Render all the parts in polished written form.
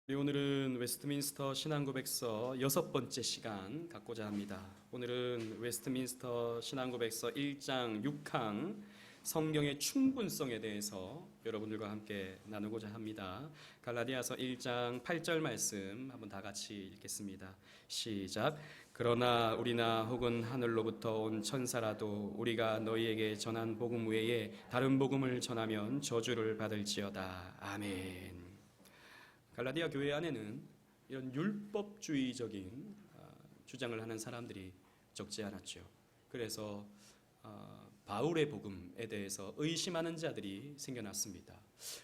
오늘은 웨스트민스터 신앙고백서 6번째 시간 갖고자 합니다. 오늘은 웨스트민스터 신앙고백서 1장 6항 성경의 충분성에 대해서 여러분들과 함께 나누고자 합니다. 갈라디아서 1장 8절 말씀 한번 다 같이 읽겠습니다. 시작. 그러나 우리나 혹은 하늘로부터 온 천사라도 우리가 너희에게 전한 복음 외에 다른 복음을 전하면 저주를 받을지어다. 아멘. 갈라디아 교회 안에는 이런 율법주의적인 주장을 하는 사람들이 적지 않았죠. 그래서 바울의 복음에 대해서 의심하는 자들이 생겨났습니다.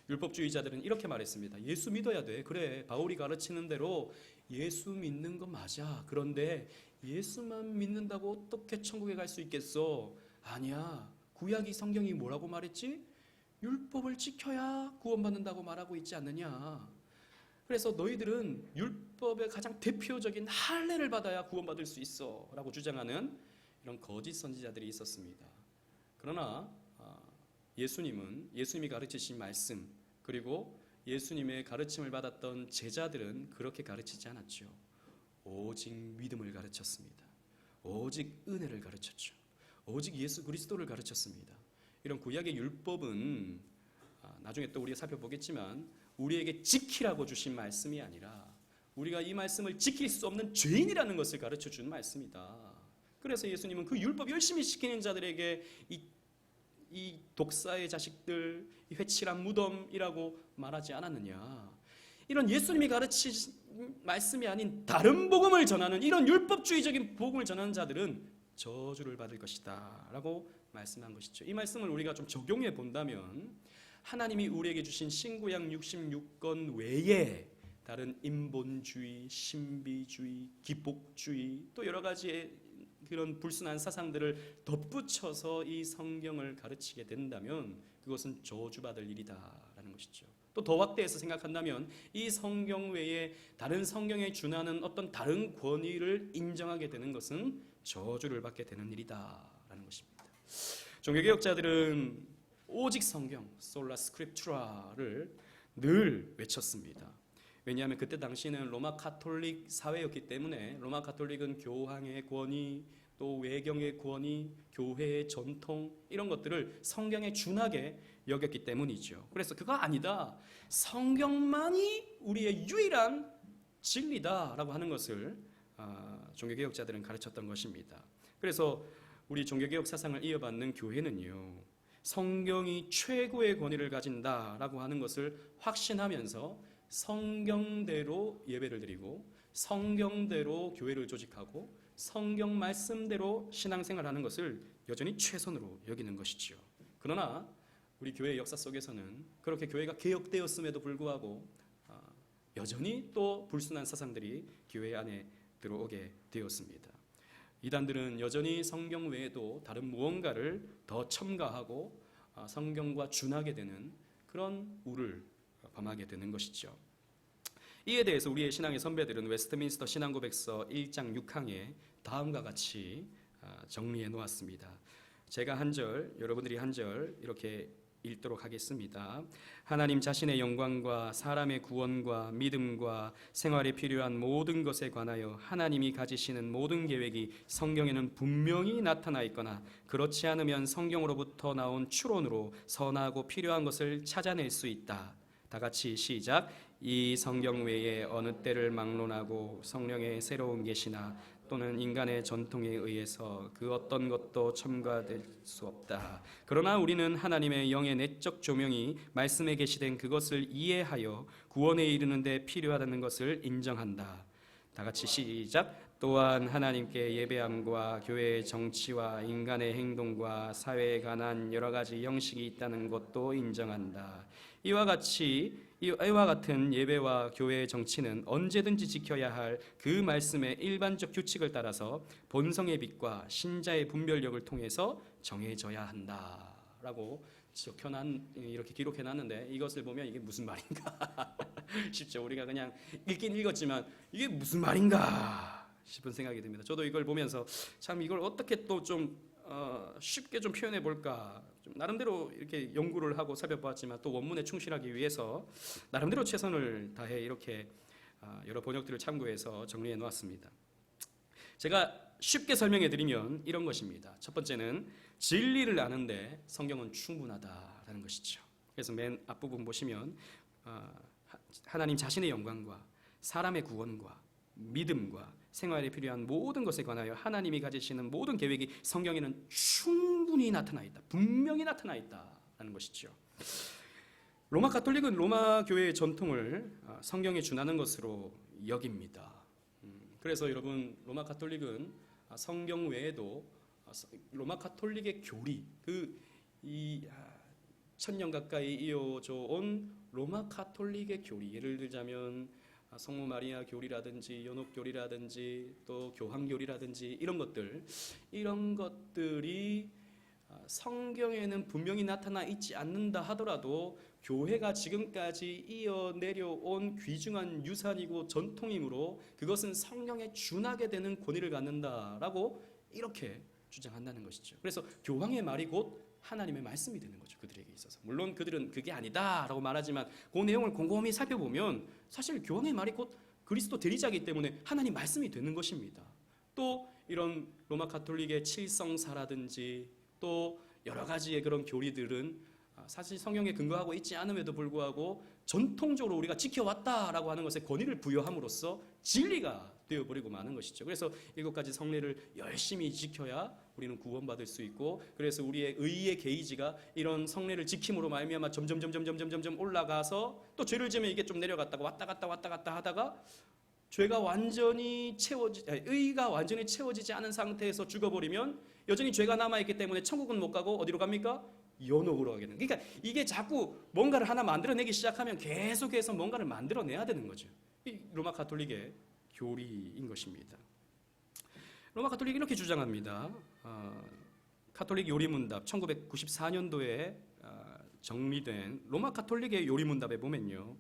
율법주의자들은 이렇게 말했습니다. 예수 믿어야 돼. 그래, 바울이 가르치는 대로 예수 믿는 거 맞아. 그런데 예수만 믿는다고 어떻게 천국에 갈 수 있겠어? 아니야. 구약이 성경이 뭐라고 말했지? 율법을 지켜야 구원받는다고 말하고 있지 않느냐. 그래서 너희들은 율법의 가장 대표적인 할례를 받아야 구원받을 수 있어 라고 주장하는 이런 거짓 선지자들이 있었습니다. 그러나 예수님이 가르치신 말씀, 그리고 예수님의 가르침을 받았던 제자들은 그렇게 가르치지 않았죠. 오직 믿음을 가르쳤습니다. 오직 은혜를 가르쳤죠. 오직 예수 그리스도를 가르쳤습니다. 이런 구약의 율법은 나중에 또 우리가 살펴보겠지만 우리에게 지키라고 주신 말씀이 아니라 우리가 이 말씀을 지킬 수 없는 죄인이라는 것을 가르쳐 준 말씀이다. 그래서 예수님은 그 율법 열심히 지키는 자들에게 이 독사의 자식들, 이 회칠한 무덤이라고 말하지 않았느냐. 이런 예수님이 가르친 말씀이 아닌 다른 복음을 전하는 이런 율법주의적인 복음을 전하는 자들은 저주를 받을 것이다 라고 말씀한 것이죠. 이 말씀을 우리가 좀 적용해 본다면 하나님이 우리에게 주신 신구약 66권 외에 다른 인본주의, 신비주의, 기복주의 또 여러 가지의 그런 불순한 사상들을 덧붙여서 이 성경을 가르치게 된다면 그것은 저주받을 일이다라는 것이죠. 또 더 확대해서 생각한다면 이 성경 외에 다른 성경에 준하는 어떤 다른 권위를 인정하게 되는 것은 저주를 받게 되는 일이다라는 것입니다. 종교개혁자들은 오직 성경, 솔라 스크립투라를 늘 외쳤습니다. 왜냐하면 그때 당시는 로마 가톨릭 사회였기 때문에 로마 가톨릭은 교황의 권위, 또 외경의 권위, 교회의 전통 이런 것들을 성경에 준하게 여겼기 때문이죠. 그래서 그거 아니다. 성경만이 우리의 유일한 진리다라고 하는 것을 종교개혁자들은 가르쳤던 것입니다. 그래서 우리 종교개혁 사상을 이어받는 교회는요. 성경이 최고의 권위를 가진다라고 하는 것을 확신하면서 성경대로 예배를 드리고 성경대로 교회를 조직하고 성경 말씀대로 신앙생활하는 것을 여전히 최선으로 여기는 것이죠. 그러나 우리 교회의 역사 속에서는 그렇게 교회가 개혁되었음에도 불구하고 여전히 또 불순한 사상들이 교회 안에 들어오게 되었습니다. 이단들은 여전히 성경 외에도 다른 무언가를 더 첨가하고 성경과 준하게 되는 그런 우를 범하게 되는 것이죠. 이에 대해서 우리의 신앙의 선배들은 웨스트민스터 신앙고백서 1장 6항에 다음과 같이 정리해 놓았습니다. 제가 한 절, 여러분들이 한 절 이렇게 읽도록 하겠습니다. 하나님 자신의 영광과 사람의 구원과 믿음과 생활에 필요한 모든 것에 관하여 하나님이 가지시는 모든 계획이 성경에는 분명히 나타나 있거나 그렇지 않으면 성경으로부터 나온 추론으로 선하고 필요한 것을 찾아낼 수 있다. 다 같이 시작. 이 성경 외에 어느 때를 막론하고 성령의 새로운 계시나 또는 인간의 전통에 의해서 그 어떤 것도 첨가될 수 없다. 그러나 우리는 하나님의 영의 내적 조명이 말씀에 계시된 그것을 이해하여 구원에 이르는 데 필요하다는 것을 인정한다. 다 같이 시작. 또한 하나님께 예배함과 교회의 정치와 인간의 행동과 사회에 관한 여러 가지 형식이 있다는 것도 인정한다. 이와 같은 예배와 교회의 정치는 언제든지 지켜야 할 그 말씀의 일반적 규칙을 따라서 본성의 빛과 신자의 분별력을 통해서 정해져야 한다라고 이렇게 기록해놨는데 이것을 보면 이게 무슨 말인가 싶죠. 우리가 그냥 읽긴 읽었지만 이게 무슨 말인가 싶은 생각이 듭니다. 저도 이걸 보면서 참 이걸 어떻게 또 좀 쉽게 좀 표현해 볼까 좀 나름대로 이렇게 연구를 하고 살펴봤지만 또 원문에 충실하기 위해서 나름대로 최선을 다해 이렇게 여러 번역들을 참고해서 정리해 놓았습니다. 제가 쉽게 설명해 드리면 이런 것입니다. 첫 번째는 진리를 아는데 성경은 충분하다라는 것이죠. 그래서 맨 앞부분 보시면 하나님 자신의 영광과 사람의 구원과 믿음과 생활에 필요한 모든 것에 관하여 하나님이 가지시는 모든 계획이 성경에는 충분히 나타나 있다. 분명히 나타나 있다라는 것이죠. 로마 가톨릭은 로마 교회의 전통을 성경에 준하는 것으로 여깁니다. 그래서 여러분 로마 가톨릭은 성경 외에도 로마 가톨릭의 교리, 이 1000년 가까이 이어져 온 로마 가톨릭의 교리, 예를 들자면 성모 마리아 교리라든지 연옥 교리라든지 또 교황 교리라든지 이런 것들이 성경에는 분명히 나타나 있지 않는다 하더라도 교회가 지금까지 이어내려온 귀중한 유산이고 전통이므로 그것은 성경에 준하게 되는 권위를 갖는다라고 이렇게 주장한다는 것이죠. 그래서 교황의 말이 곧 하나님의 말씀이 되는 거죠. 그들에게 있어서. 물론 그들은 그게 아니다라고 말하지만 그 내용을 곰곰이 살펴보면 사실 교황의 말이 곧 그리스도 대리자이기 때문에 하나님 말씀이 되는 것입니다. 또 이런 로마 가톨릭의 칠성사라든지 또 여러 가지의 그런 교리들은 사실 성경에 근거하고 있지 않음에도 불구하고 전통적으로 우리가 지켜왔다라고 하는 것에 권위를 부여함으로써 진리가 되어버리고 마는 것이죠. 그래서 7가지 성례를 열심히 지켜야 우리는 구원받을 수 있고, 그래서 우리의 의의 게이지가 이런 성례를 지킴으로 말미암아 점점 올라가서 또 죄를 지으면 이게 좀 내려갔다가 왔다 갔다 하다가 의가 완전히 채워지지 않은 상태에서 죽어버리면 여전히 죄가 남아있기 때문에 천국은 못 가고 어디로 갑니까? 연옥으로 가게 되는. 그러니까 이게 자꾸 뭔가를 하나 만들어내기 시작하면 계속해서 뭔가를 만들어내야 되는 거죠. 이 로마 가톨릭의 교리인 것입니다. 로마 가톨릭이 이렇게 주장합니다. 가톨릭 요리문답 1994년도에 정리된 로마 가톨릭의 요리문답에 보면요,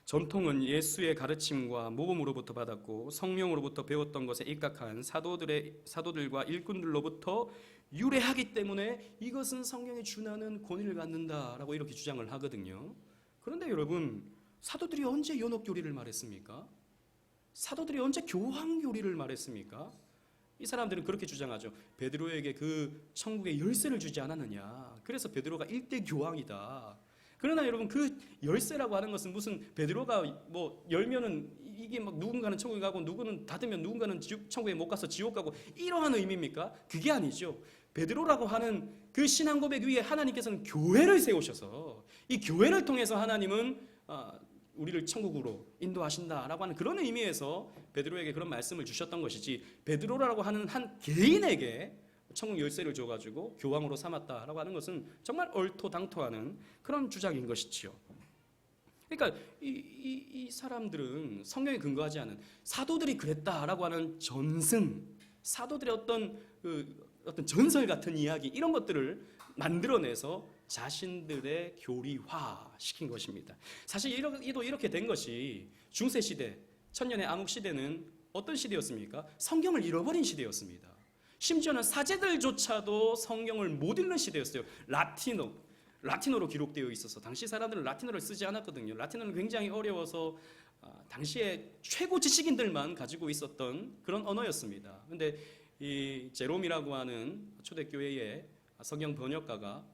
전통은 예수의 가르침과 모범으로부터 받았고 성령으로부터 배웠던 것에 입각한 사도들과 일꾼들로부터 유래하기 때문에 이것은 성경에 준하는 권위를 갖는다라고 이렇게 주장을 하거든요. 그런데 여러분, 사도들이 언제 연옥 교리를 말했습니까? 사도들이 언제 교황 교리를 말했습니까? 이 사람들은 그렇게 주장하죠. 베드로에게 그 천국의 열쇠를 주지 않았느냐. 그래서 베드로가 1대 교황이다. 그러나 여러분, 그 열쇠라고 하는 것은 무슨 베드로가 뭐 열면은 이게 막 누군가는 천국에 가고 누구는 닫으면 누군가는 천국에 못 가서 지옥 가고 이러한 의미입니까? 그게 아니죠. 베드로라고 하는 그 신앙 고백 위에 하나님께서는 교회를 세우셔서 이 교회를 통해서 하나님은 우리를 천국으로 인도하신다라고 하는 그런 의미에서 베드로에게 그런 말씀을 주셨던 것이지, 베드로라고 하는 한 개인에게 천국 열쇠를 줘가지고 교황으로 삼았다라고 하는 것은 정말 얼토당토하는 그런 주장인 것이지요. 그러니까 이 사람들은 성경에 근거하지 않은 사도들이 그랬다라고 하는 전승, 사도들의 어떤 전설 같은 이야기, 이런 것들을 만들어내서 자신들의 교리화 시킨 것입니다. 사실 이렇게 된 것이 중세시대, 천년의 암흑시대는 어떤 시대였습니까? 성경을 잃어버린 시대였습니다. 심지어는 사제들조차도 성경을 못 읽는 시대였어요. 라틴어로 기록되어 있어서 당시 사람들은 라틴어를 쓰지 않았거든요. 라틴어는 굉장히 어려워서 당시에 최고 지식인들만 가지고 있었던 그런 언어였습니다. 그런데 이 제롬이라고 하는 초대교회의 성경 번역가가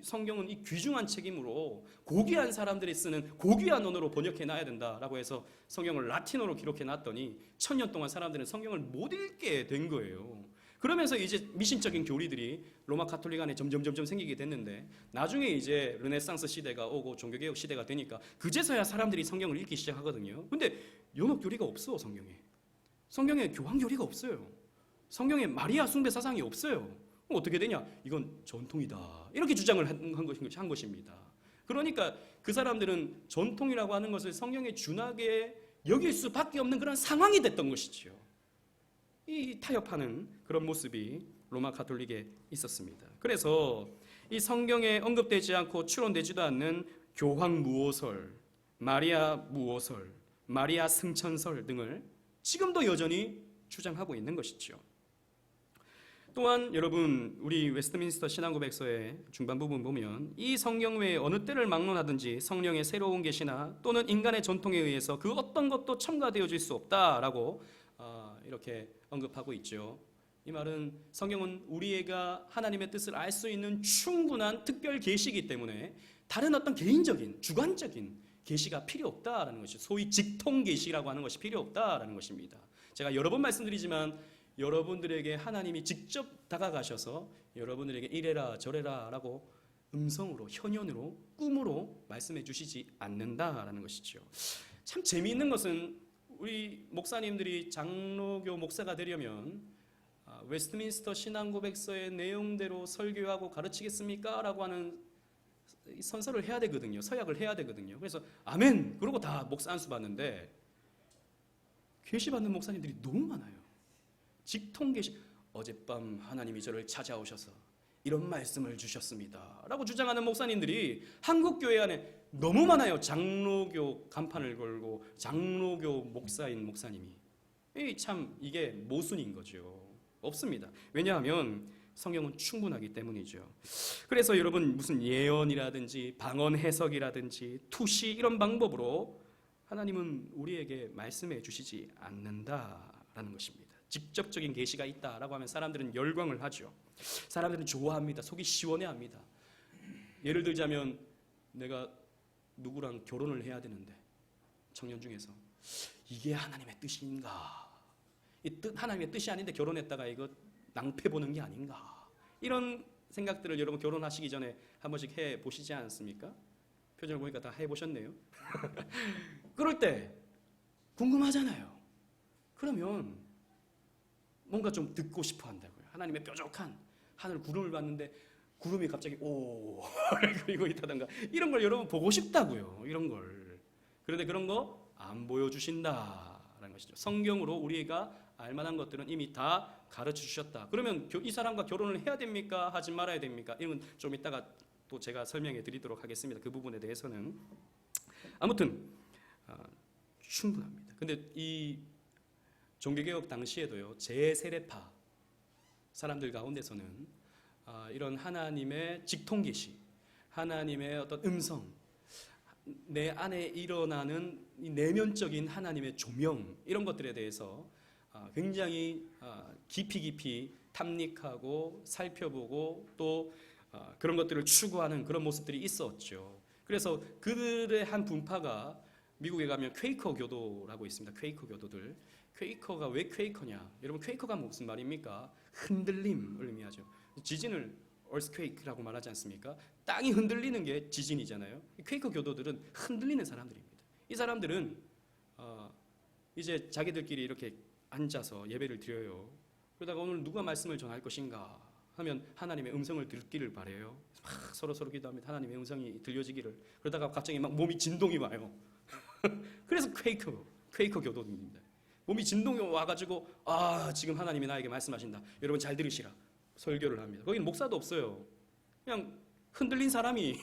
성경은 이 귀중한 책이므로 고귀한 사람들이 쓰는 고귀한 언어로 번역해 놔야 된다라고 해서 성경을 라틴어로 기록해 놨더니 1000년 동안 사람들은 성경을 못 읽게 된 거예요. 그러면서 이제 미신적인 교리들이 로마 가톨릭 안에 점점 생기게 됐는데, 나중에 이제 르네상스 시대가 오고 종교개혁 시대가 되니까 그제서야 사람들이 성경을 읽기 시작하거든요. 근데 연옥 교리가 없어. 성경에 교황 교리가 없어요. 성경에 마리아 숭배 사상이 없어요. 어떻게 되냐? 이건 전통이다. 이렇게 주장을 한 것입니다. 그러니까 그 사람들은 전통이라고 하는 것을 성경에 준하게 여길 수밖에 없는 그런 상황이 됐던 것이죠. 이 타협하는 그런 모습이 로마 가톨릭에 있었습니다. 그래서 이 성경에 언급되지 않고 추론되지도 않는 교황 무오설, 마리아 무오설, 마리아 승천설 등을 지금도 여전히 주장하고 있는 것이죠. 또한 여러분 우리 웨스트민스터 신앙고백서의 중반 부분 보면 이 성경 외에 어느 때를 막론하든지 성령의 새로운 계시나 또는 인간의 전통에 의해서 그 어떤 것도 첨가되어질 수 없다라고 이렇게 언급하고 있죠. 이 말은 성경은 우리가 하나님의 뜻을 알 수 있는 충분한 특별 계시이기 때문에 다른 어떤 개인적인 주관적인 계시가 필요 없다라는 것이 소위 직통 계시라고 하는 것이 필요 없다라는 것입니다. 제가 여러 번 말씀드리지만 여러분들에게 하나님이 직접 다가가셔서 여러분들에게 이래라 저래라 라고 음성으로 현현으로 꿈으로 말씀해 주시지 않는다라는 것이죠. 참 재미있는 것은 우리 목사님들이 장로교 목사가 되려면 웨스트민스터 신앙고백서의 내용대로 설교하고 가르치겠습니까? 라고 하는 선서를 해야 되거든요. 서약을 해야 되거든요. 그래서 아멘 그러고 다 목사 안수 받는데 계시 받는 목사님들이 너무 많아요. 직통 계시, 어젯밤 하나님이 저를 찾아오셔서 이런 말씀을 주셨습니다 라고 주장하는 목사님들이 한국 교회 안에 너무 많아요. 장로교 간판을 걸고 장로교 목사인 목사님이. 참 이게 모순인 거죠. 없습니다. 왜냐하면 성경은 충분하기 때문이죠. 그래서 여러분 무슨 예언이라든지 방언 해석이라든지 투시 이런 방법으로 하나님은 우리에게 말씀해 주시지 않는다라는 것입니다. 직접적인 계시가 있다라고 하면 사람들은 열광을 하죠. 사람들은 좋아합니다. 속이 시원해합니다. 예를 들자면 내가 누구랑 결혼을 해야 되는데 청년 중에서 이게 하나님의 뜻인가? 하나님의 뜻이 아닌데 결혼했다가 이거 낭패 보는 게 아닌가? 이런 생각들을 여러분 결혼하시기 전에 한 번씩 해보시지 않습니까? 표정을 보니까 다 해보셨네요. 그럴 때 궁금하잖아요. 그러면 뭔가 좀 듣고 싶어 한다고요. 하나님의 뾰족한 하늘 구름을 봤는데 구름이 갑자기 오 그리고 있다던가 이런 걸 여러분 보고 싶다고요. 이런 걸. 그런데 그런 거 안 보여주신다라는 것이죠. 성경으로 우리가 알만한 것들은 이미 다 가르쳐 주셨다. 그러면 이 사람과 결혼을 해야 됩니까? 하지 말아야 됩니까? 이건 좀 이따가 또 제가 설명해 드리도록 하겠습니다. 그 부분에 대해서는. 아무튼 충분합니다. 근데 이 종교개혁 당시에도요, 제세례파 사람들 가운데서는 이런 하나님의 직통계시, 하나님의 어떤 음성, 내 안에 일어나는 이 내면적인 하나님의 조명 이런 것들에 대해서 굉장히 깊이 탐닉하고 살펴보고 또 그런 것들을 추구하는 그런 모습들이 있었죠. 그래서 그들의 한 분파가 미국에 가면 퀘이커 교도라고 있습니다. 퀘이커 교도들. 퀘이커가 왜 퀘이커냐? 여러분 퀘이커가 무슨 말입니까? 흔들림을 의미하죠. 지진을 earthquake라고 말하지 않습니까? 땅이 흔들리는 게 지진이잖아요. 퀘이커 교도들은 흔들리는 사람들입니다. 이 사람들은 이제 자기들끼리 이렇게 앉아서 예배를 드려요. 그러다가 오늘 누가 말씀을 전할 것인가 하면 하나님의 음성을 듣기를 바래요. 막 서로 기도합니다. 하나님의 음성이 들려지기를. 그러다가 갑자기 막 몸이 진동이 와요. 그래서 퀘이커 교도입니다. 몸이 진동이 와가지고 지금 하나님이 나에게 말씀하신다. 여러분 잘 들으시라. 설교를 합니다. 거기는 목사도 없어요. 그냥 흔들린 사람이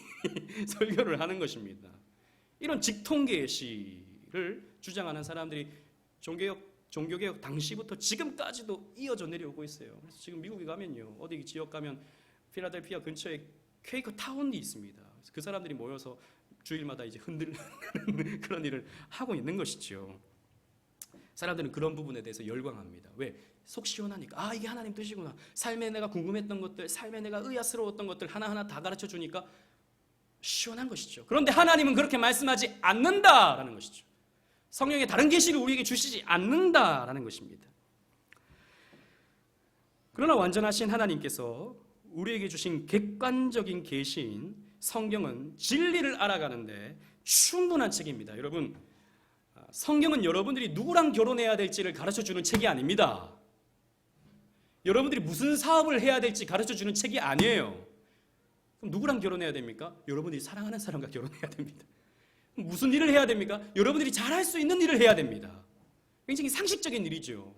설교를 하는 것입니다. 이런 직통계시를 주장하는 사람들이 종교개혁 당시부터 지금까지도 이어져 내려오고 있어요. 그래서 지금 미국에 가면요, 어디 지역 가면 필라델피아 근처에 퀘이커 타운이 있습니다. 그래서 그 사람들이 모여서 주일마다 이제 흔들는 그런 일을 하고 있는 것이죠. 사람들은 그런 부분에 대해서 열광합니다. 왜? 속 시원하니까. 이게 하나님 뜻이구나. 삶에 내가 궁금했던 것들, 삶에 내가 의아스러웠던 것들 하나하나 다 가르쳐 주니까 시원한 것이죠. 그런데 하나님은 그렇게 말씀하지 않는다라는 것이죠. 성령의 다른 계시를 우리에게 주시지 않는다라는 것입니다. 그러나 완전하신 하나님께서 우리에게 주신 객관적인 계시인 성경은 진리를 알아가는데 충분한 책입니다. 여러분, 성경은 여러분들이 누구랑 결혼해야 될지를 가르쳐주는 책이 아닙니다. 여러분들이 무슨 사업을 해야 될지 가르쳐주는 책이 아니에요. 그럼 누구랑 결혼해야 됩니까? 여러분들이 사랑하는 사람과 결혼해야 됩니다. 무슨 일을 해야 됩니까? 여러분들이 잘할 수 있는 일을 해야 됩니다. 굉장히 상식적인 일이죠.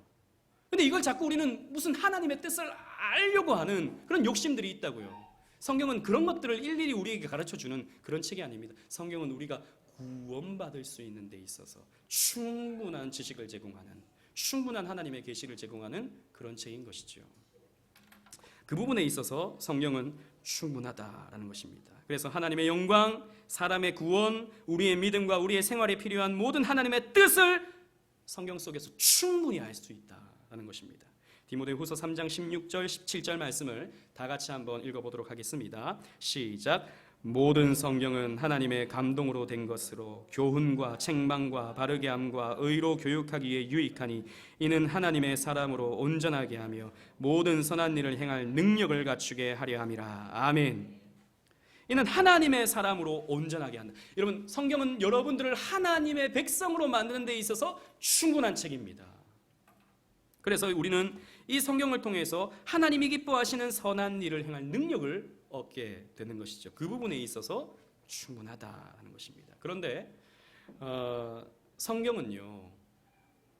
근데 이걸 자꾸 우리는 무슨 하나님의 뜻을 알려고 하는 그런 욕심들이 있다고요. 성경은 그런 것들을 일일이 우리에게 가르쳐주는 그런 책이 아닙니다. 성경은 우리가 구원받을 수 있는 데 있어서 충분한 지식을 제공하는, 충분한 하나님의 계시를 제공하는 그런 책인 것이죠. 그 부분에 있어서 성경은 충분하다라는 것입니다. 그래서 하나님의 영광, 사람의 구원, 우리의 믿음과 우리의 생활에 필요한 모든 하나님의 뜻을 성경 속에서 충분히 알 수 있다라는 것입니다. 디모데후서 3장 16절 17절 말씀을 다 같이 한번 읽어보도록 하겠습니다. 시작. 모든 성경은 하나님의 감동으로 된 것으로 교훈과 책망과 바르게 함과 의로 교육하기에 유익하니 이는 하나님의 사람으로 온전하게 하며 모든 선한 일을 행할 능력을 갖추게 하려 함이라. 아멘. 이는 하나님의 사람으로 온전하게 한다. 여러분, 성경은 여러분들을 하나님의 백성으로 만드는 데 있어서 충분한 책입니다. 그래서 우리는 이 성경을 통해서 하나님이 기뻐하시는 선한 일을 행할 능력을 얻게 되는 것이죠. 그 부분에 있어서 충분하다는 것입니다. 그런데 성경은요,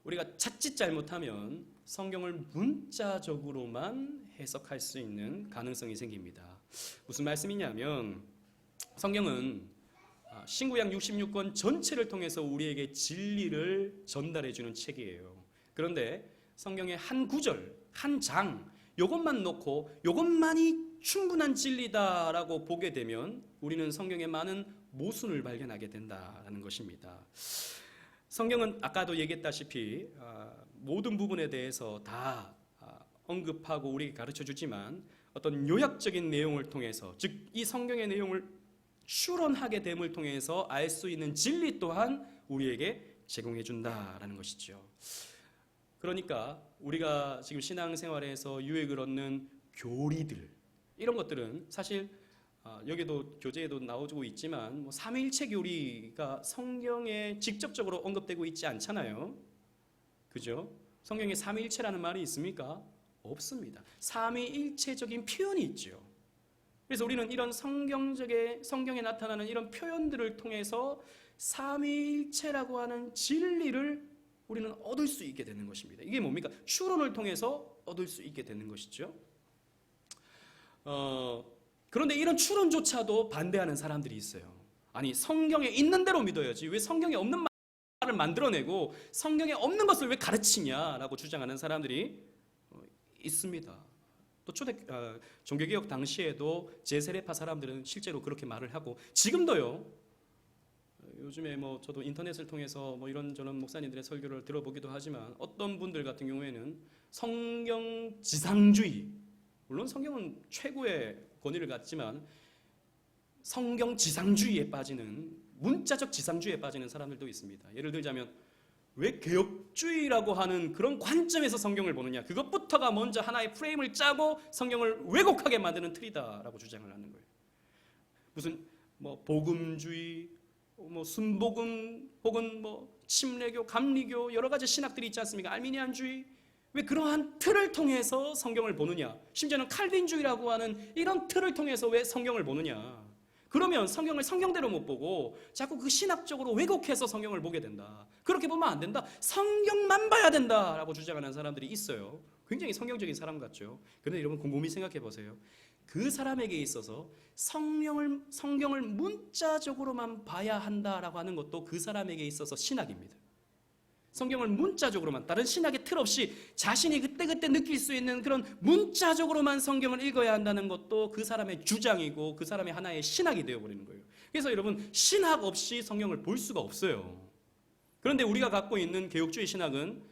우리가 자칫 잘못하면 성경을 문자적으로만 해석할 수 있는 가능성이 생깁니다. 무슨 말씀이냐면 성경은 신구약 66권 전체를 통해서 우리에게 진리를 전달해 주는 책이에요. 그런데 성경의 한 구절, 한 장, 이것만 놓고 이것만이 충분한 진리다라고 보게 되면 우리는 성경의 많은 모순을 발견하게 된다는 것입니다. 성경은 아까도 얘기했다시피 모든 부분에 대해서 다 언급하고 우리에게 가르쳐 주지만 어떤 요약적인 내용을 통해서, 즉 이 성경의 내용을 추론하게 됨을 통해서 알 수 있는 진리 또한 우리에게 제공해 준다라는 것이죠. 그러니까 우리가 지금 신앙생활에서 유익을 얻는 교리들, 이런 것들은 사실 여기도 교재에도 나오고 있지만 삼위일체 교리가 성경에 직접적으로 언급되고 있지 않잖아요. 그죠? 성경에 삼위일체라는 말이 있습니까? 없습니다. 삼위일체적인 표현이 있죠. 그래서 우리는 이런 성경에 나타나는 이런 표현들을 통해서 삼위일체라고 하는 진리를 우리는 얻을 수 있게 되는 것입니다. 이게 뭡니까? 추론을 통해서 얻을 수 있게 되는 것이죠. 그런데 이런 추론조차도 반대하는 사람들이 있어요. 아니, 성경에 있는 대로 믿어야지 왜 성경에 없는 말을 만들어내고 성경에 없는 것을 왜 가르치냐라고 주장하는 사람들이 있습니다. 또 종교개혁 당시에도 제세례파 사람들은 실제로 그렇게 말을 하고 지금도요. 요즘에 저도 인터넷을 통해서 이런저런 목사님들의 설교를 들어보기도 하지만 어떤 분들 같은 경우에는 성경 지상주의, 물론 성경은 최고의 권위를 갖지만 성경 지상주의에 빠지는, 문자적 지상주의에 빠지는 사람들도 있습니다. 예를 들자면 왜 개혁주의라고 하는 그런 관점에서 성경을 보느냐, 그것부터가 먼저 하나의 프레임을 짜고 성경을 왜곡하게 만드는 틀이다라고 주장을 하는 거예요. 무슨 복음주의, 순복음, 혹은 침례교, 감리교, 여러 가지 신학들이 있지 않습니까? 알미니안주의, 왜 그러한 틀을 통해서 성경을 보느냐, 심지어는 칼빈주의라고 하는 이런 틀을 통해서 왜 성경을 보느냐. 그러면 성경을 성경대로 못 보고 자꾸 그 신학적으로 왜곡해서 성경을 보게 된다. 그렇게 보면 안 된다. 성경만 봐야 된다라고 주장하는 사람들이 있어요. 굉장히 성경적인 사람 같죠. 그런데 여러분 곰곰이 생각해 보세요. 그 사람에게 있어서 성경을 문자적으로만 봐야 한다라고 하는 것도 그 사람에게 있어서 신학입니다. 성경을 문자적으로만, 다른 신학의 틀 없이 자신이 그때그때 느낄 수 있는 그런 문자적으로만 성경을 읽어야 한다는 것도 그 사람의 주장이고 그 사람의 하나의 신학이 되어버리는 거예요. 그래서 여러분, 신학 없이 성경을 볼 수가 없어요. 그런데 우리가 갖고 있는 개혁주의 신학은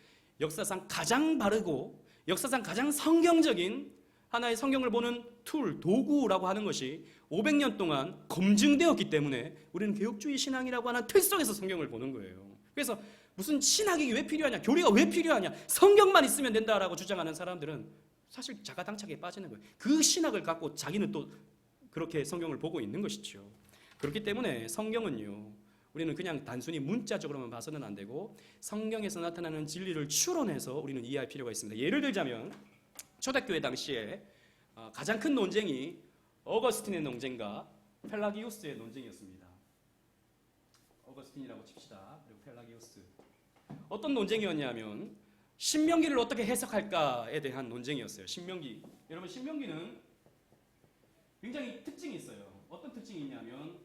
역사상 가장 바르고 역사상 가장 성경적인 하나의 성경을 보는 툴, 도구라고 하는 것이 500년 동안 검증되었기 때문에 우리는 개혁주의 신앙이라고 하는 틀 속에서 성경을 보는 거예요. 그래서 무슨 신학이 왜 필요하냐, 교리가 왜 필요하냐, 성경만 있으면 된다라고 주장하는 사람들은 사실 자가당착에 빠지는 거예요. 그 신학을 갖고 자기는 또 그렇게 성경을 보고 있는 것이죠. 그렇기 때문에 성경은요, 우리는 그냥 단순히 문자적으로만 봐서는 안 되고 성경에서 나타나는 진리를 추론해서 우리는 이해할 필요가 있습니다. 예를 들자면 초대교회 당시에 가장 큰 논쟁이 어거스틴의 논쟁과 펠라기우스의 논쟁이었습니다. 어거스틴이라고 칩시다. 그리고 펠라기우스. 어떤 논쟁이었냐면 신명기를 어떻게 해석할까에 대한 논쟁이었어요. 신명기. 여러분, 신명기는 굉장히 특징이 있어요. 어떤 특징이 있냐면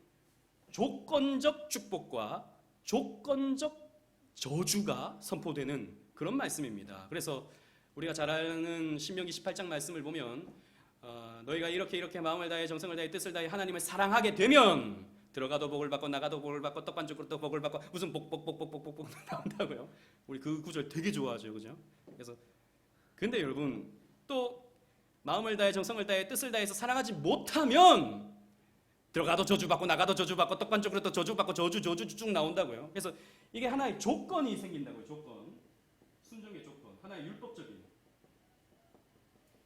조건적 축복과 조건적 저주가 선포되는 그런 말씀입니다. 그래서 우리가 잘 아는 신명기 18장 말씀을 보면 너희가 이렇게 마음을 다해 정성을 다해 뜻을 다해 하나님을 사랑하게 되면 들어가도 복을 받고 나가도 복을 받고 떡반죽으로도 복을 받고 무슨 복복복복복복 나온다고요. 우리 그 구절 되게 좋아하죠, 그죠? 그래서 근데 여러분 또 마음을 다해 정성을 다해 뜻을 다해서 사랑하지 못하면 들어가도 저주받고 나가도 저주받고 떡반죽으로도 저주받고 저주 쭉 나온다고요. 그래서 이게 하나의 조건이 생긴다고요. 조건, 순종의 조건, 하나의 율법적인.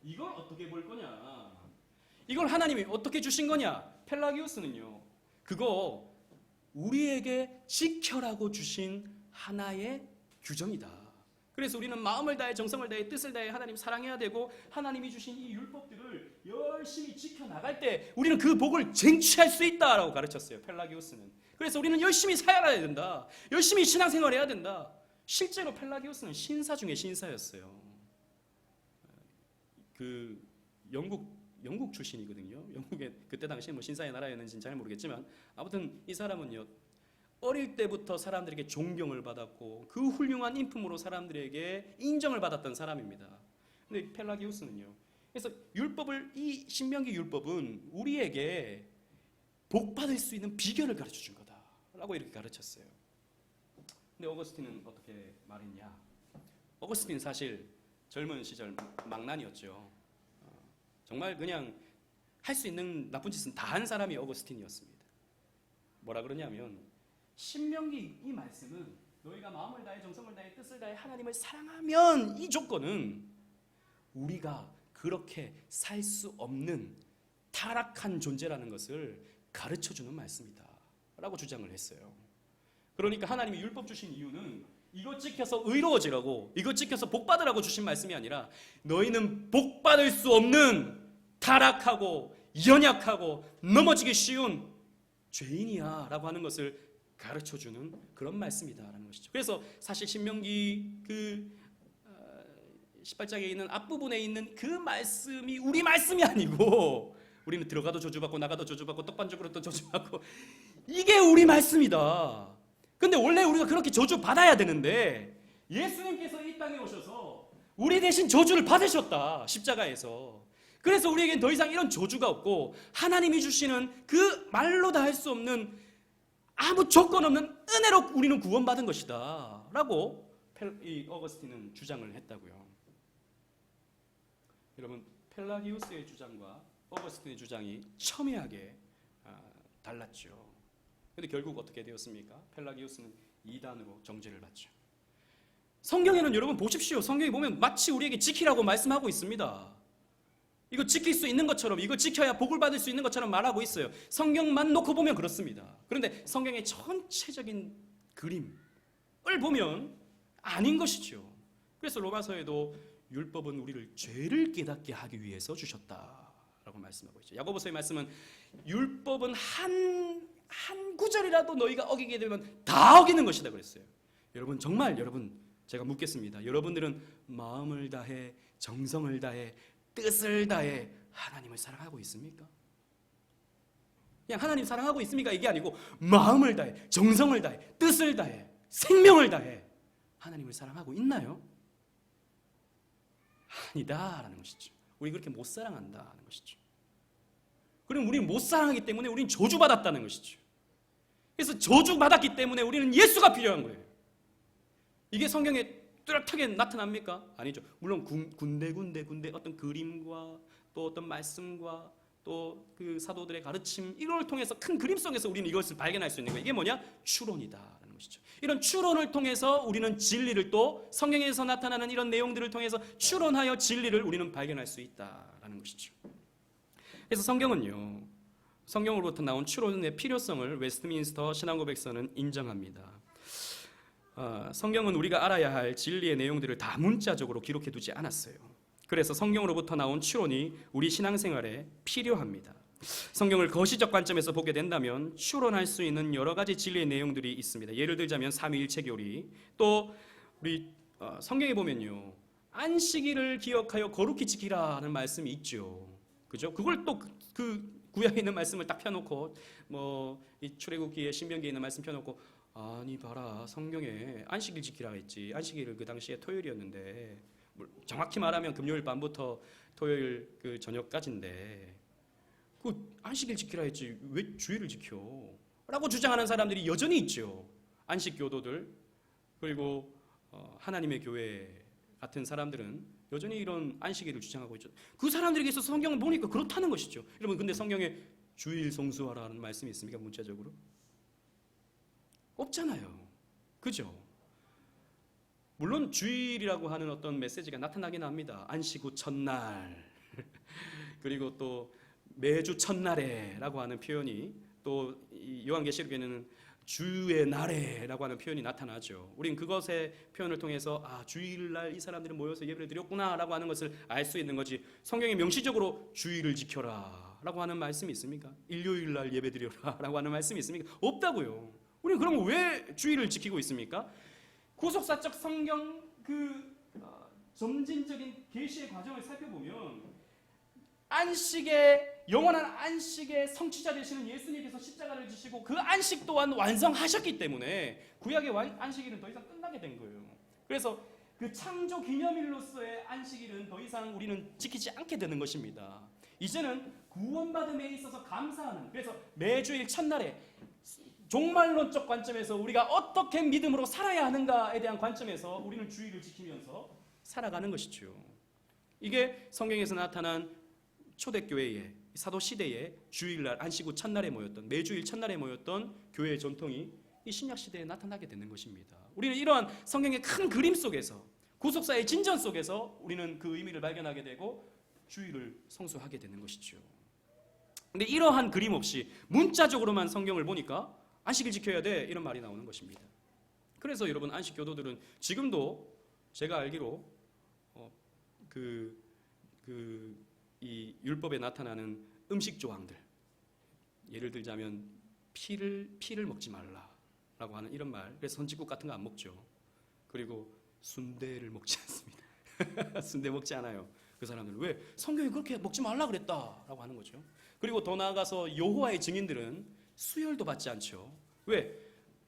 이걸 어떻게 볼 거냐? 이걸 하나님이 어떻게 주신 거냐? 펠라기우스는요. 그거 우리에게 지켜라고 주신 하나의 규정이다. 그래서 우리는 마음을 다해 정성을 다해 뜻을 다해 하나님 사랑해야 되고 하나님이 주신 이 율법들을 열심히 지켜나갈 때 우리는 그 복을 쟁취할 수 있다라고 가르쳤어요. 펠라기우스는. 그래서 우리는 열심히 살아야 된다. 열심히 신앙생활해야 된다. 실제로 펠라기우스는 신사 중에 신사였어요. 그 영국 출신이거든요. 영국에 그때 당시에 뭐 신사의 나라였는지는 잘 모르겠지만 아무튼 이 사람은요 어릴 때부터 사람들에게 존경을 받았고 그 훌륭한 인품으로 사람들에게 인정을 받았던 사람입니다. 근데 펠라기우스는요. 그래서 율법을 이 신명기 율법은 우리에게 복 받을 수 있는 비결을 가르쳐 준 거다라고 이렇게 가르쳤어요. 근데 어거스틴은 어떻게 말했냐? 어거스틴은 사실 젊은 시절 망난이었죠. 정말 그냥 할 수 있는 나쁜 짓은 다 한 사람이 어거스틴이었습니다. 뭐라 그러냐면 신명기 이 말씀은 너희가 마음을 다해 정성을 다해 뜻을 다해 하나님을 사랑하면 이 조건은 우리가 그렇게 살 수 없는 타락한 존재라는 것을 가르쳐주는 말씀이다 라고 주장을 했어요. 그러니까 하나님이 율법 주신 이유는 이거 지켜서 의로워지라고 이거 지켜서 복 받으라고 주신 말씀이 아니라 너희는 복 받을 수 없는 타락하고 연약하고 넘어지기 쉬운 죄인이야 라고 하는 것을 가르쳐주는 그런 말씀이다라는 것이죠. 그래서 사실 신명기 18장에 있는 앞부분에 있는 그 말씀이 우리 말씀이 아니고 우리는 들어가도 저주받고 나가도 저주받고 떡반죽으로 또 저주받고 이게 우리 말씀이다. 근데 원래 우리가 그렇게 저주받아야 되는데 예수님께서 이 땅에 오셔서 우리 대신 저주를 받으셨다. 십자가에서. 그래서 우리에겐 더 이상 이런 저주가 없고 하나님이 주시는 그 말로 다 할 수 없는 아무 조건 없는 은혜로 우리는 구원받은 것이다 라고 이 어거스틴은 주장을 했다고요. 여러분 펠라기우스의 주장과 어거스틴의 주장이 첨예하게 달랐죠. 근데 결국 어떻게 되었습니까? 펠라기우스는 이단으로 정죄를 받죠. 성경에는 여러분 보십시오. 성경에 보면 마치 우리에게 지키라고 말씀하고 있습니다. 이거 지킬 수 있는 것처럼 이거 지켜야 복을 받을 수 있는 것처럼 말하고 있어요. 성경만 놓고 보면 그렇습니다. 그런데 성경의 전체적인 그림을 보면 아닌 것이죠. 그래서 로마서에도 율법은 우리를 죄를 깨닫게 하기 위해서 주셨다라고 말씀하고 있죠. 야고보서의 말씀은 율법은 한 구절이라도 너희가 어기게 되면 다 어기는 것이다 그랬어요. 여러분 정말 제가 묻겠습니다. 여러분들은 마음을 다해 정성을 다해 뜻을 다해 하나님을 사랑하고 있습니까? 그냥 하나님 사랑하고 있습니까? 이게 아니고 마음을 다해 정성을 다해 뜻을 다해 생명을 다해 하나님을 사랑하고 있나요? 아니다라는 것이죠. 우리 그렇게 못 사랑한다는 것이죠. 그럼 우리는 못 사랑하기 때문에 우리는 저주받았다는 것이죠. 그래서 저주받았기 때문에 우리는 예수가 필요한 거예요. 이게 성경에 뚜렷하게 나타납니까? 아니죠. 물론 군데 어떤 그림과 또 어떤 말씀과 또 그 사도들의 가르침 이걸 통해서 큰 그림 속에서 우리는 이것을 발견할 수 있는 거예요. 이게 뭐냐? 추론이다라는 것이죠. 이런 추론을 통해서 우리는 진리를 또 성경에서 나타나는 이런 내용들을 통해서 추론하여 진리를 우리는 발견할 수 있다라는 것이죠. 그래서 성경으로부터 나온 추론의 필요성을 웨스트민스터 신앙고백서는 인정합니다. 성경은 우리가 알아야 할 진리의 내용들을 다 문자적으로 기록해 두지 않았어요. 그래서 성경으로부터 나온 추론이 우리 신앙생활에 필요합니다. 성경을 거시적 관점에서 보게 된다면 추론할 수 있는 여러 가지 진리의 내용들이 있습니다. 예를 들자면 삼위일체 교리, 또 우리 성경에 보면요 안식일을 기억하여 거룩히 지키라는 말씀이 있죠. 그죠? 그걸 또 그 구약에 있는 말씀을 딱 펴놓고 이 출애굽기에 신명기에 있는 말씀 펴놓고 아니 봐라 성경에 안식일 지키라 했지. 안식일을 그 당시에 토요일이었는데 정확히 말하면 금요일 밤부터 토요일 그 저녁까지인데 그 안식일 지키라 했지 왜 주일을 지켜? 라고 주장하는 사람들이 여전히 있죠. 안식 교도들 그리고 하나님의 교회 같은 사람들은 여전히 이런 안식일을 주장하고 있죠. 그 사람들에게 있어서 성경을 보니까 그렇다는 것이죠. 여러분 근데 성경에 주일 성수하라는 말씀이 있습니까? 문자적으로? 없잖아요. 그죠? 물론 주일이라고 하는 어떤 메시지가 나타나긴 합니다. 안식 후 첫날 그리고 또 매주 첫날에라고 하는 표현이 또 요한계시록에는 주의 날에라고 하는 표현이 나타나죠. 우린 그것의 표현을 통해서 주일날 이 사람들이 모여서 예배를 드렸구나라고 하는 것을 알 수 있는 거지. 성경에 명시적으로 주일을 지켜라라고 하는 말씀이 있습니까? 일요일날 예배 드려라라고 하는 말씀이 있습니까? 없다고요. 우리는 그럼 왜 주일을 지키고 있습니까? 구속사적 성경 점진적인 계시의 과정을 살펴보면 안식의 영원한 안식의 성취자 되시는 예수님께서 십자가를 지시고 그 안식 또한 완성하셨기 때문에 구약의 안식일은 더 이상 끝나게 된 거예요. 그래서 그 창조 기념일로서의 안식일은 더 이상 우리는 지키지 않게 되는 것입니다. 이제는 구원받음에 있어서 감사하는, 그래서 매주일 첫날에 종말론적 관점에서 우리가 어떻게 믿음으로 살아야 하는가에 대한 관점에서 우리는 주일을 지키면서 살아가는 것이죠. 이게 성경에서 나타난 초대교회의 사도시대의 주일날 안식 후 첫날에 모였던, 매주일 첫날에 모였던 교회의 전통이 이 신약시대에 나타나게 되는 것입니다. 우리는 이러한 성경의 큰 그림 속에서, 구속사의 진전 속에서 우리는 그 의미를 발견하게 되고 주일을 성수하게 되는 것이죠. 근데 이러한 그림 없이 문자적으로만 성경을 보니까 안식일 지켜야 돼 이런 말이 나오는 것입니다. 그래서 여러분 안식 교도들은 지금도 제가 알기로 이 율법에 나타나는 음식 조항들, 예를 들자면 피를 먹지 말라라고 하는 이런 말, 그래서 선지국 같은 거 안 먹죠. 그리고 순대를 먹지 않습니다. 순대 먹지 않아요. 그 사람들은 왜? 성경이 그렇게 먹지 말라 그랬다라고 하는 거죠. 그리고 더 나아가서 여호와의 증인들은 수혈도 받지 않죠. 왜?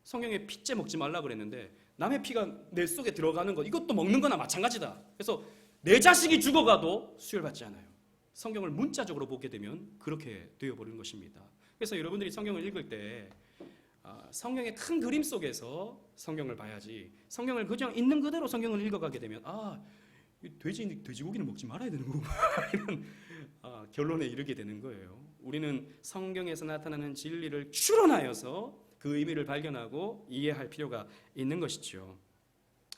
성경에 피째 먹지 말라 그랬는데 남의 피가 내 속에 들어가는 것, 이것도 먹는 거나 마찬가지다. 그래서 내 자식이 죽어가도 수혈받지 않아요. 성경을 문자적으로 보게 되면 그렇게 되어버리는 것입니다. 그래서 여러분들이 성경을 읽을 때 성경의 큰 그림 속에서 성경을 봐야지, 성경을 그냥 있는 그대로 성경을 읽어가게 되면 돼지고기는 먹지 말아야 되는 거구나 이런 결론에 이르게 되는 거예요. 우리는 성경에서 나타나는 진리를 추론하여서 그 의미를 발견하고 이해할 필요가 있는 것이죠.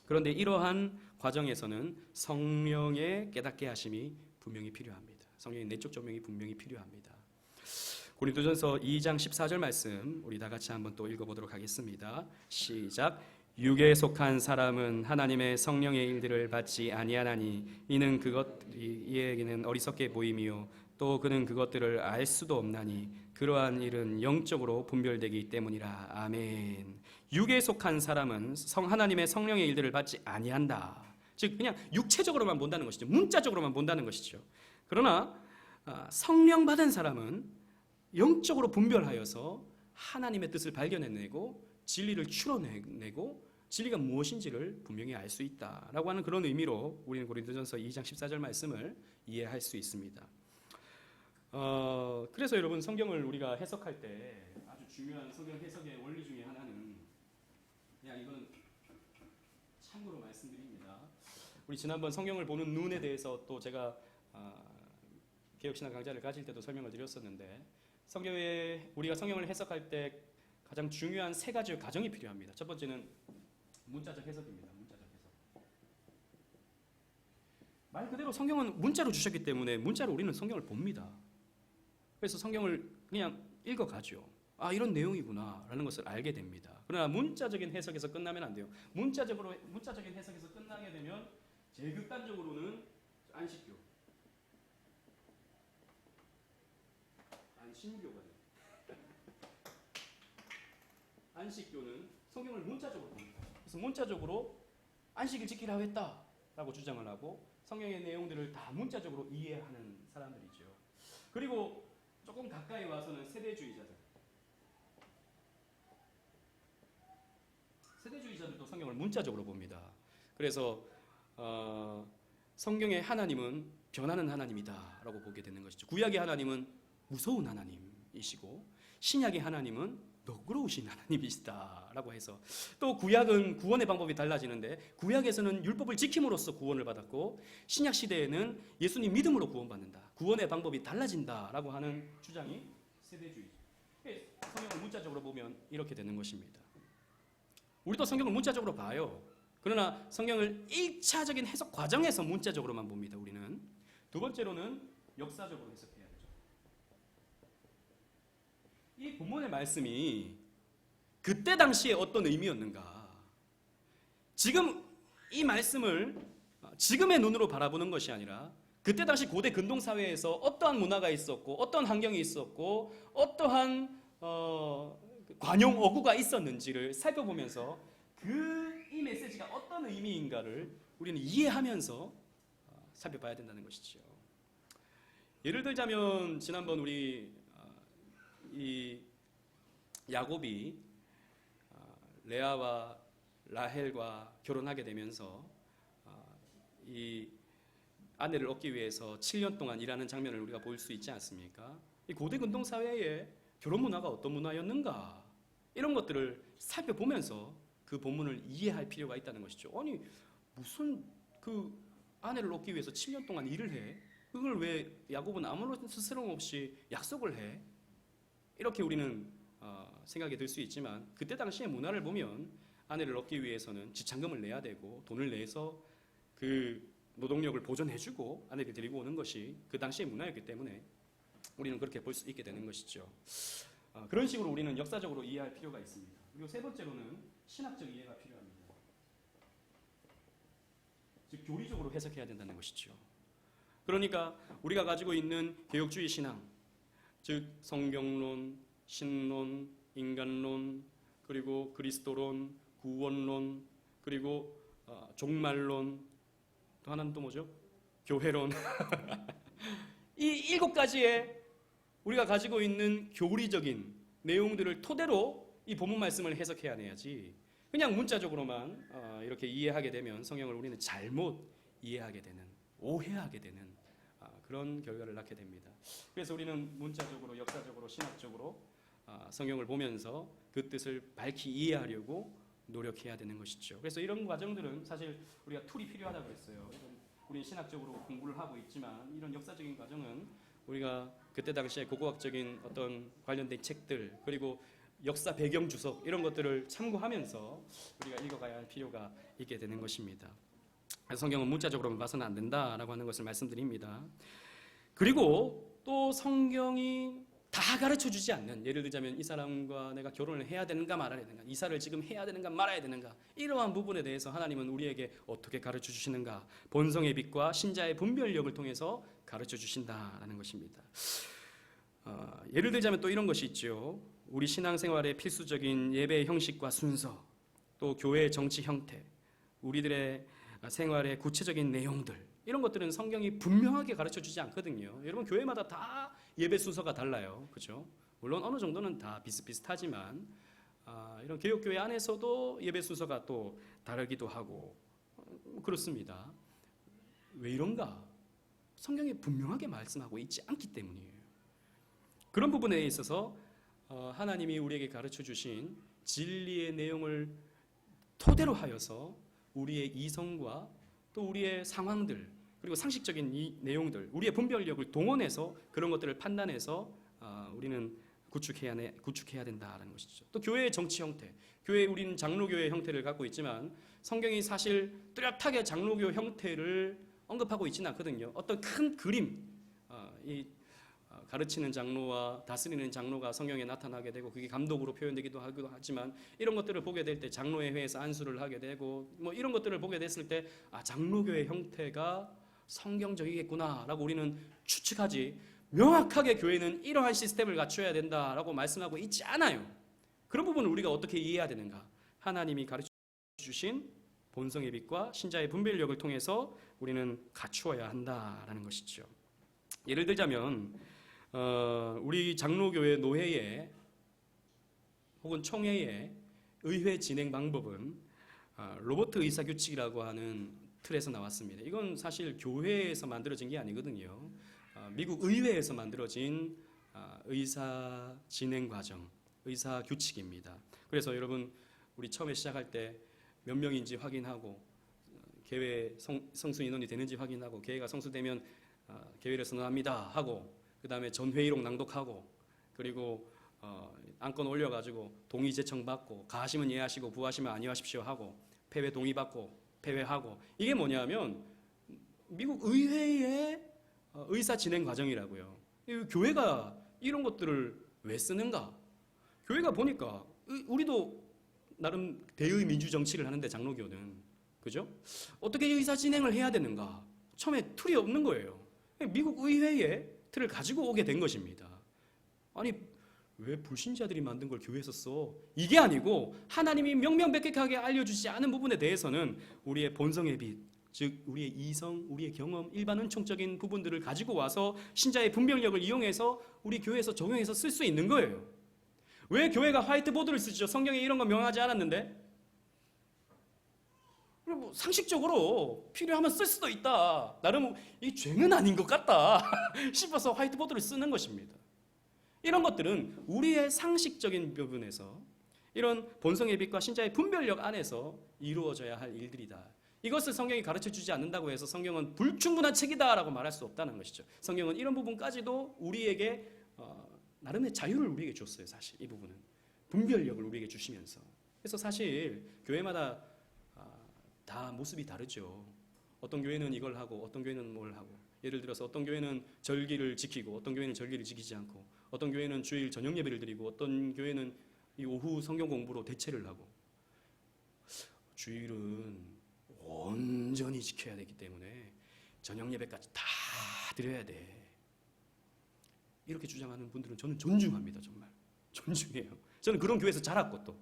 그런데 이러한 과정에서는 성령의 깨닫게 하심이 분명히 필요합니다. 성령의 내적 조명이 분명히 필요합니다. 고린도전서 2장 14절 말씀 우리 다 같이 한번 또 읽어보도록 하겠습니다. 시작. 육에 속한 사람은 하나님의 성령의 일들을 받지 아니하나니 이는 그것들이 이에게는 어리석게 보임이요 또 그는 그것들을 알 수도 없나니 그러한 일은 영적으로 분별되기 때문이라. 아멘. 육에 속한 사람은 하나님의 성령의 일들을 받지 아니한다. 즉 그냥 육체적으로만 본다는 것이죠. 문자적으로만 본다는 것이죠. 그러나 성령 받은 사람은 영적으로 분별하여서 하나님의 뜻을 발견해내고 진리를 추론해내고 진리가 무엇인지를 분명히 알 수 있다라고 하는 그런 의미로 우리는 고린도전서 2장 14절 말씀을 이해할 수 있습니다. 그래서 여러분 성경을 우리가 해석할 때 아주 중요한 성경 해석의 원리 중에 하나는, 그냥 이거는 참고로 말씀드립니다. 우리 지난번 성경을 보는 눈에 대해서 또 제가 개혁신학 강좌를 가질 때도 설명을 드렸었는데, 성경에 우리가 성경을 해석할 때 가장 중요한 세 가지의 과정이 필요합니다. 첫 번째는 문자적 해석입니다. 문자적 해석. 말 그대로 성경은 문자로 주셨기 때문에 문자로 우리는 성경을 봅니다. 그래서 성경을 그냥 읽어가죠. 이런 내용이구나 라는 것을 알게 됩니다. 그러나 문자적인 해석에서 끝나면 안 돼요. 문자적인 해석에서 끝나게 되면 제일 극단적으로는 안식교가 돼요. 안식교는 성경을 문자적으로 봅니다. 그래서 문자적으로 안식일 지키라고 했다라고 주장을 하고 성경의 내용들을 다 문자적으로 이해하는 사람들이죠. 그리고 조금 가까이 와서는 세대주의자들도 성경을 문자적으로 봅니다. 그래서 성경의 하나님은 변하는 하나님이다라고 보게 되는 것이죠. 구약의 하나님은 무서운 하나님이시고 신약의 하나님은 너그러우신 하나님이시다라고 해서, 또 구약은 구원의 방법이 달라지는데 구약에서는 율법을 지킴으로써 구원을 받았고 신약 시대에는 예수님 믿음으로 구원받는다, 구원의 방법이 달라진다라고 하는 주장이 세대주의죠. 성경을 문자적으로 보면 이렇게 되는 것입니다. 우리도 성경을 문자적으로 봐요. 그러나 성경을 1차적인 해석 과정에서 문자적으로만 봅니다. 우리는. 두 번째로는 역사적으로 해석해야 되죠. 이 본문의 말씀이 그때 당시에 어떤 의미였는가, 지금 이 말씀을 지금의 눈으로 바라보는 것이 아니라 그때 당시 고대 근동사회에서 어떠한 문화가 있었고 어떠한 환경이 있었고 어떠한 관용 어구가 있었는지를 살펴보면서 이 메시지가 어떤 의미인가를 우리는 이해하면서 살펴봐야 된다는 것이죠. 예를 들자면 지난번 우리 이 야곱이 레아와 라헬과 결혼하게 되면서 이 아내를 얻기 위해서 7년 동안 일하는 장면을 우리가 볼 수 있지 않습니까? 이 고대 근동 사회의 결혼 문화가 어떤 문화였는가, 이런 것들을 살펴보면서 그 본문을 이해할 필요가 있다는 것이죠. 아니 무슨 그 아내를 얻기 위해서 7년 동안 일을 해? 그걸 왜 야곱은 아무런 스스럼 없이 약속을 해? 이렇게 우리는 생각이 들 수 있지만 그때 당시의 문화를 보면 아내를 얻기 위해서는 지참금을 내야 되고 돈을 내서 그 노동력을 보존해주고 아내를 데리고 오는 것이 그 당시의 문화였기 때문에 우리는 그렇게 볼 수 있게 되는 것이죠. 그런 식으로 우리는 역사적으로 이해할 필요가 있습니다. 그리고 세 번째로는 신학적 이해가 필요합니다. 즉 교리적으로 해석해야 된다는 것이죠. 그러니까 우리가 가지고 있는 개혁주의 신앙, 즉 성경론, 신론, 인간론, 그리고 그리스도론, 구원론, 그리고 종말론, 또 하나는 또 뭐죠? 교회론. 이 7가지의 우리가 가지고 있는 교리적인 내용들을 토대로 이 본문 말씀을 해석해야 해야지, 그냥 문자적으로만 이렇게 이해하게 되면 성경을 우리는 잘못 이해하게 되는, 오해하게 되는 그런 결과를 낳게 됩니다. 그래서 우리는 문자적으로, 역사적으로, 신학적으로 성경을 보면서 그 뜻을 밝히 이해하려고 노력해야 되는 것이죠. 그래서 이런 과정들은 사실 우리가 툴이 필요하다고 그랬어요. 우리는 신학적으로 공부를 하고 있지만 이런 역사적인 과정은 우리가 그때 당시에 고고학적인 어떤 관련된 책들, 그리고 역사 배경 주석, 이런 것들을 참고하면서 우리가 읽어가야 할 필요가 있게 되는 것입니다. 성경은 문자적으로만 봐서는 안 된다라고 하는 것을 말씀드립니다. 그리고 또 성경이 다 가르쳐주지 않는, 예를 들자면 이 사람과 내가 결혼을 해야 되는가 말아야 되는가, 이사를 지금 해야 되는가 말아야 되는가, 이러한 부분에 대해서 하나님은 우리에게 어떻게 가르쳐 주시는가, 본성의 빛과 신자의 분별력을 통해서 가르쳐 주신다라는 것입니다. 예를 들자면 또 이런 것이 있죠. 우리 신앙생활의 필수적인 예배의 형식과 순서, 또 교회의 정치 형태, 우리들의 생활의 구체적인 내용들, 이런 것들은 성경이 분명하게 가르쳐주지 않거든요. 여러분 교회마다 다 예배 순서가 달라요, 그렇죠? 물론 어느 정도는 다 비슷비슷하지만 이런 개혁교회 안에서도 예배 순서가 또 다르기도 하고 그렇습니다. 왜 이런가? 성경이 분명하게 말씀하고 있지 않기 때문이에요. 그런 부분에 있어서 하나님이 우리에게 가르쳐주신 진리의 내용을 토대로 하여서 우리의 이성과 또 우리의 상황들, 그리고 상식적인 이 내용들, 우리의 분별력을 동원해서 그런 것들을 판단해서 우리는 구축해야 된다라는 것이죠. 또 교회의 정치 형태, 우리는 장로교회 형태를 갖고 있지만 성경이 사실 뚜렷하게 장로교 형태를 언급하고 있지는 않거든요. 어떤 큰 그림, 가르치는 장로와 다스리는 장로가 성경에 나타나게 되고 그게 감독으로 표현되기도 하지만 이런 것들을 보게 될 때 장로회 회에서 안수를 하게 되고 뭐 이런 것들을 보게 됐을 때 장로교의 형태가 성경적이겠구나라고 우리는 추측하지, 명확하게 교회는 이러한 시스템을 갖춰야 된다라고 말씀하고 있지 않아요. 그런 부분을 우리가 어떻게 이해해야 되는가? 하나님이 가르쳐 주신 본성의 빛과 신자의 분별력을 통해서 우리는 갖추어야 한다라는 것이죠. 예를 들자면 우리 장로교회 노회의 혹은 총회의 의회 진행 방법은 로버트 의사규칙이라고 하는 틀에서 나왔습니다. 이건 사실 교회에서 만들어진 게 아니거든요. 미국 의회에서 만들어진 의사 진행 과정, 의사 규칙입니다. 그래서 여러분 우리 처음에 시작할 때 몇 명인지 확인하고 개회 성수 인원이 되는지 확인하고 개회가 성수되면 개회를 선언합니다 하고 그 다음에 전회의록 낭독하고 그리고 안건 올려가지고 동의 제청 받고 가하시면 예하시고 부하시면 아니하십시오 하고 폐회 동의 받고 폐회하고 이게 뭐냐면 미국 의회의 의사 진행 과정이라고요. 교회가 이런 것들을 왜 쓰는가? 교회가 보니까 우리도 나름 대의 민주 정치를 하는데 장로교는 그죠? 어떻게 의사 진행을 해야 되는가? 처음에 틀이 없는 거예요. 미국 의회의 틀을 가지고 오게 된 것입니다. 아니 왜 불신자들이 만든 걸 교회에서 써? 이게 아니고 하나님이 명명백백하게 알려주지 않은 부분에 대해서는 우리의 본성의 빛, 즉 우리의 이성, 우리의 경험, 일반 은총적인 부분들을 가지고 와서 신자의 분별력을 이용해서 우리 교회에서 적용해서 쓸 수 있는 거예요. 왜 교회가 화이트보드를 쓰죠? 성경에 이런 거 명하지 않았는데? 그리고 상식적으로 필요하면 쓸 수도 있다. 나름 이 죄는 아닌 것 같다 싶어서 화이트보드를 쓰는 것입니다. 이런 것들은 우리의 상식적인 부분에서 이런 본성의 빛과 신자의 분별력 안에서 이루어져야 할 일들이다. 이것을 성경이 가르쳐주지 않는다고 해서 성경은 불충분한 책이다라고 말할 수 없다는 것이죠. 성경은 이런 부분까지도 우리에게 나름의 자유를 우리에게 줬어요. 사실 이 부분은 분별력을 우리에게 주시면서. 그래서 사실 교회마다 다 모습이 다르죠. 어떤 교회는 이걸 하고 어떤 교회는 뭘 하고, 예를 들어서 어떤 교회는 절기를 지키고 어떤 교회는 절기를 지키지 않고, 어떤 교회는 주일 저녁 예배를 드리고 어떤 교회는 이 오후 성경 공부로 대체를 하고. 주일은 온전히 지켜야 되기 때문에 저녁 예배까지 다 드려야 돼. 이렇게 주장하는 분들은 저는 존중합니다. 정말 존중해요. 저는 그런 교회에서 자랐고 또.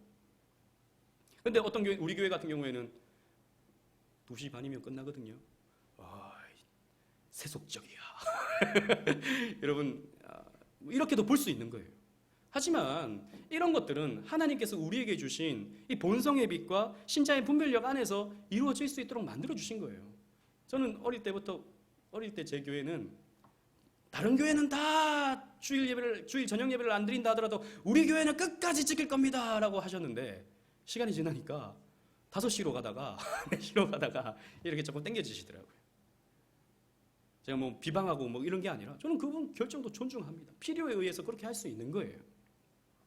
근데 어떤 교회, 우리 교회 같은 경우에는 2시 반이면 끝나거든요. 세속적이야. 여러분 이렇게도 볼 수 있는 거예요. 하지만 이런 것들은 하나님께서 우리에게 주신 이 본성의 빛과 신자의 분별력 안에서 이루어질 수 있도록 만들어 주신 거예요. 저는 어릴 때 제 교회는, 다른 교회는 다 주일 저녁 예배를 안 드린다 하더라도 우리 교회는 끝까지 지킬 겁니다라고 하셨는데, 시간이 지나니까 5시로 가다가 4시로 가다가 이렇게 조금 땡겨지시더라고요. 제가 뭐 비방하고 뭐 이런 게 아니라 저는 그분 결정도 존중합니다. 필요에 의해서 그렇게 할 수 있는 거예요.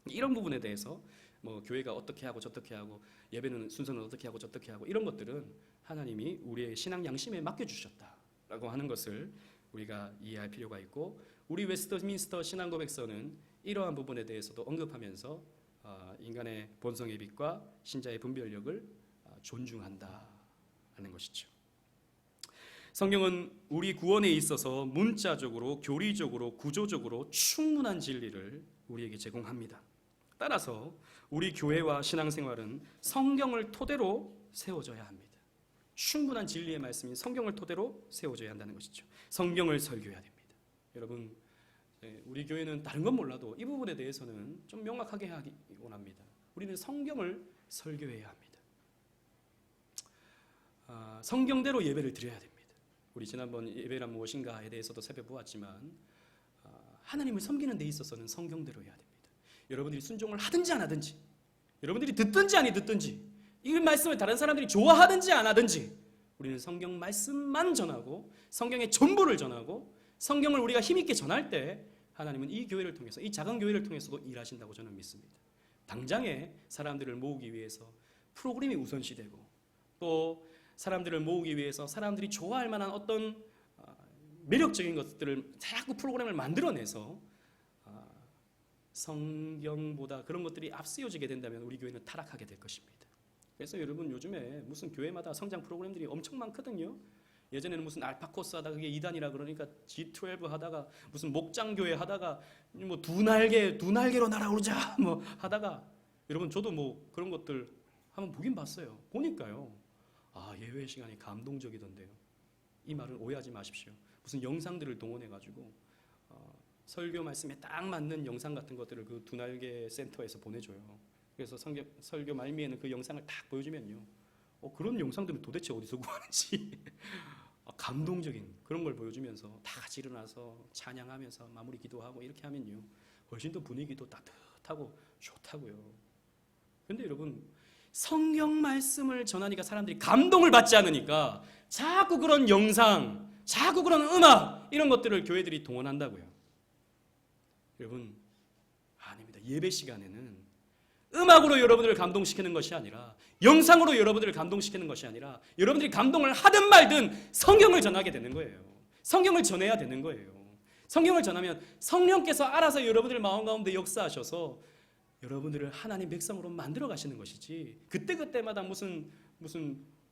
이런 부분에 대해서 뭐 교회가 어떻게 하고 저떻게 하고 예배는 순서는 어떻게 하고 저떻게 하고 이런 것들은 하나님이 우리의 신앙 양심에 맡겨주셨다라고 하는 것을 우리가 이해할 필요가 있고, 우리 웨스트민스터 신앙고백서는 이러한 부분에 대해서도 언급하면서 인간의 본성의 빛과 신자의 분별력을 존중한다 하는 것이죠. 성경은 우리 구원에 있어서 문자적으로, 교리적으로, 구조적으로 충분한 진리를 우리에게 제공합니다. 따라서 우리 교회와 신앙생활은 성경을 토대로 세워져야 합니다. 충분한 진리의 말씀인 성경을 토대로 세워져야 한다는 것이죠. 성경을 설교해야 됩니다. 여러분, 우리 교회는 다른 건 몰라도 이 부분에 대해서는 좀 명확하게 하기 원합니다. 우리는 성경을 설교해야 합니다. 성경대로 예배를 드려야 됩니다. 우리 지난번 예배란 무엇인가에 대해서도 살펴보았지만 하나님을 섬기는 데 있어서는 성경대로 해야 됩니다. 여러분들이 순종을 하든지 안 하든지, 여러분들이 듣든지 아니 듣든지, 이 말씀을 다른 사람들이 좋아하든지 안 하든지 우리는 성경 말씀만 전하고 성경의 전부를 전하고 성경을 우리가 힘있게 전할 때 하나님은 이 교회를 통해서, 이 작은 교회를 통해서도 일하신다고 저는 믿습니다. 당장에 사람들을 모으기 위해서 프로그램이 우선시되고, 또 사람들을 모으기 위해서 사람들이 좋아할 만한 어떤 매력적인 것들을 자꾸 프로그램을 만들어내서 성경보다 그런 것들이 앞세워지게 된다면 우리 교회는 타락하게 될 것입니다. 그래서 여러분, 요즘에 무슨 교회마다 성장 프로그램들이 엄청 많거든요. 예전에는 무슨 알파코스 하다가 그게 2단이라 그러니까 G12 하다가 무슨 목장교회 하다가 뭐 두 날개로 날아오르자 뭐 하다가, 여러분 저도 뭐 그런 것들 한번 보긴 봤어요. 보니까요, 예외 시간이 감동적이던데요. 이 말을 오해하지 마십시오. 무슨 영상들을 동원해가지고 설교 말씀에 딱 맞는 영상 같은 것들을 그 두 날개 센터에서 보내줘요. 그래서 설교 말미에는 그 영상을 딱 보여주면요, 그런 영상들은 도대체 어디서 구하는지 감동적인 그런 걸 보여주면서 다 같이 일어나서 찬양하면서 마무리 기도하고 이렇게 하면요 훨씬 더 분위기도 따뜻하고 좋다고요. 그런데 여러분 성경 말씀을 전하니까 사람들이 감동을 받지 않으니까 자꾸 그런 영상, 자꾸 그런 음악 이런 것들을 교회들이 동원한다고요. 여러분 아닙니다. 예배 시간에는 음악으로 여러분들을 감동시키는 것이 아니라 영상으로 여러분들을 감동시키는 것이 아니라 여러분들이 감동을 하든 말든 성경을 전하게 되는 거예요. 성경을 전해야 되는 거예요. 성경을 전하면 성령께서 알아서 여러분들 마음 가운데 역사하셔서 여러분들을 하나님 백성으로 만들어 가시는 것이지 그때그때마다 무슨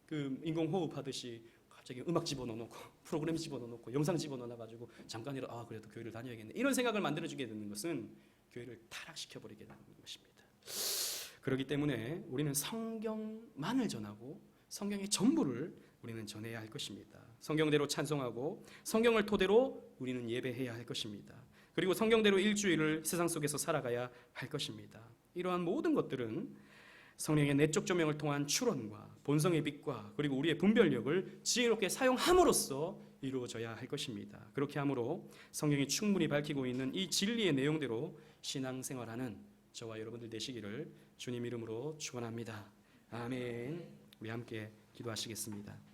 그 인공호흡 하듯이 갑자기 음악 집어넣어놓고 프로그램 집어넣어놓고 영상 집어넣어가지고 잠깐이라도 그래도 교회를 다녀야겠네 이런 생각을 만들어주게 되는 것은 교회를 타락시켜버리게 되는 것입니다. 그렇기 때문에 우리는 성경만을 전하고 성경의 전부를 우리는 전해야 할 것입니다. 성경대로 찬송하고 성경을 토대로 우리는 예배해야 할 것입니다. 그리고 성경대로 일주일을 세상 속에서 살아가야 할 것입니다. 이러한 모든 것들은 성령의 내적 조명을 통한 추론과 본성의 빛과 그리고 우리의 분별력을 지혜롭게 사용함으로써 이루어져야 할 것입니다. 그렇게 함으로 성경이 충분히 밝히고 있는 이 진리의 내용대로 신앙생활하는 저와 여러분들 되시기를 주님 이름으로 축원합니다. 아멘. 우리 함께 기도하시겠습니다.